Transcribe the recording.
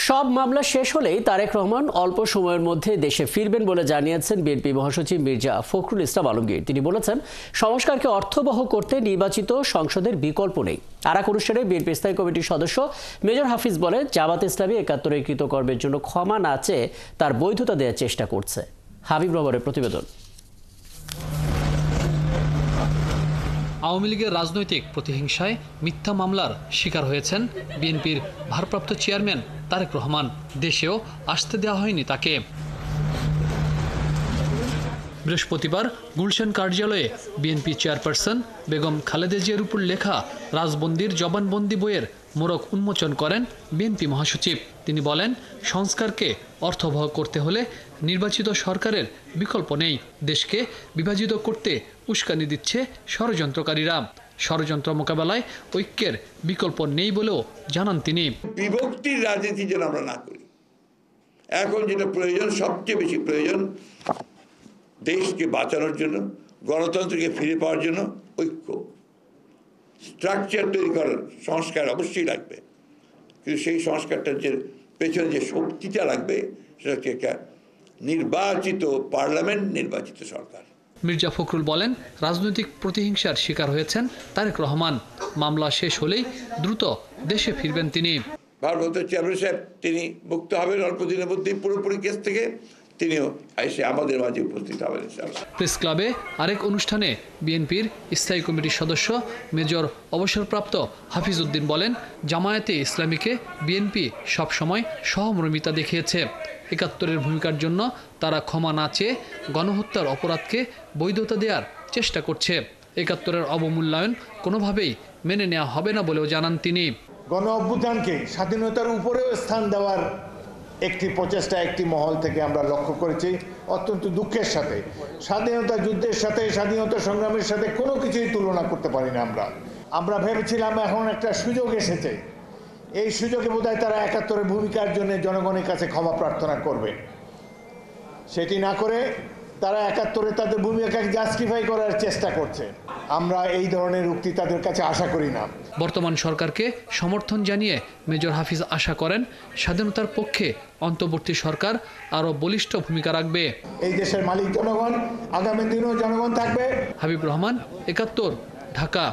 সব মামলা শেষ হলেই তারেক রহমান অল্প সময়ের মধ্যে দেশে ফিরবেন বলে জানিয়েছেন বিএনপি মহাসচিব মির্জা ফখরুল ইসলাম আলমগীর। তিনি বলেছেন, সংস্কারকে অর্থবহ করতে নির্বাচিত সংসদের বিকল্প নেই। আর এক অনুষ্ঠানে বিএনপি স্থায়ী কমিটির সদস্য মেজর হাফিজ বলেন, জামাত ইসলামী ৭১-এর কৃতকর্মের জন্য ক্ষমা না চেয়ে তার বৈধতা দেওয়ার চেষ্টা করছে। হাবিব রহমানের প্রতিবেদন। আওয়ামী লীগের রাজনৈতিক প্রতিহিংসায় মিথ্যা মামলার শিকার হয়েছেন বিএনপির ভারপ্রাপ্ত চেয়ারম্যান তারেক রহমান। দেশেও আসতে দেওয়া হয়নি তাকে। বৃহস্পতিবার গুলশান কার্যালয়ে বিএনপি চেয়ারপারসন বেগম খালেদা জিয়ার উপর লেখা রাজবন্দির জবানবন্দি বইয়ের মোড়ক উন্মোচন করেন বিএনপি মহাসচিব। তিনি বলেন, সংস্কারকে অর্থবহ করতে হলে নির্বাচিত সরকারের বিকল্প নেই। দেশকে বিভাজিত করতে উস্কানি দিচ্ছে ষড়যন্ত্রকারীরা। ষড়যন্ত্র মোকাবেলায় ঐক্যের বিকল্প নেই বলেও জানান তিনি। বিভক্তির রাজনীতি যেন আমরা না করি। এখন যেটা প্রয়োজন, সবচেয়ে বেশি প্রয়োজন, দেশকে বাঁচানোর জন্য, গণতন্ত্রকে ফিরে পাওয়ার জন্য ঐক্য। স্ট্রাকচার তৈরি করার সংস্কার অবশ্যই লাগবে, কিন্তু সেই সংস্কারটার যে পেছনে যে শক্তিটা লাগবে সেটা হচ্ছে একটা নির্বাচিত পার্লামেন্ট, নির্বাচিত সরকার। মির্জা ফখরুল বলেন, রাজনৈতিক প্রতিহিংসার শিকার হয়েছেন তারেক রহমান। মামলা শেষ হলেই দ্রুত দেশে ফিরবেন তিনি। ভারপ্রাপ্ত চেয়ারম্যান সাহেব তিনি মুক্ত হবেন অল্প দিনের মধ্যেই পুরোপুরি কেস থেকে। তিনিও এসে আমাদের মাঝে উপস্থিত হবেন ইনশাআল্লাহ। প্রেস ক্লাবে আরেক অনুষ্ঠানে বিএনপির স্থায়ী কমিটির সদস্য মেজর অবসরপ্রাপ্ত হাফিজ উদ্দিন বলেন, জামায়াতে ইসলামীকে বিএনপি সবসময় সহমর্মিতা দেখিয়েছে। ৭১-এর ভূমিকার জন্য তারা ক্ষমা না চেয়ে গণহত্যার অপরাধকে বৈধতা দেওয়ার চেষ্টা করছে। ৭১-এর অবমূল্যায়ন কোনোভাবেই মেনে নেওয়া হবে না বলেও জানান তিনি। গণ অভ্যুত্থানকে স্বাধীনতার উপরেও স্থান দেওয়ার একটি প্রচেষ্টা একটি মহল থেকে আমরা লক্ষ্য করেছি। অত্যন্ত দুঃখের সাথে স্বাধীনতা যুদ্ধের সাথে, স্বাধীনতা সংগ্রামের সাথে কোনো কিছুই তুলনা করতে পারি না। আমরা ভেবেছিলাম এখন একটা সুযোগ এসেছে, এই সুযোগে বোধহয় তারা ৭১-এর ভূমিকার জন্য জনগণের কাছে ক্ষমা প্রার্থনা করবে। সেটি না করে তারা ৭১-এ তাদের ভূমিকাকে জাস্টিফাই করার চেষ্টা করছে। আমরা এই ধরনের উক্তি তাদের কাছে আশা করি না। বর্তমান সরকারকে সমর্থন জানিয়ে মেজর হাফিজ আশা করেন, স্বাধীনতার পক্ষে অন্তর্বর্তী সরকার আরও বলিষ্ঠ ভূমিকা রাখবে। এই দেশের মালিক জনগণ, আগামী দিনেও জনগণ থাকবে। হাবিব রহমান, ৭১, ঢাকা।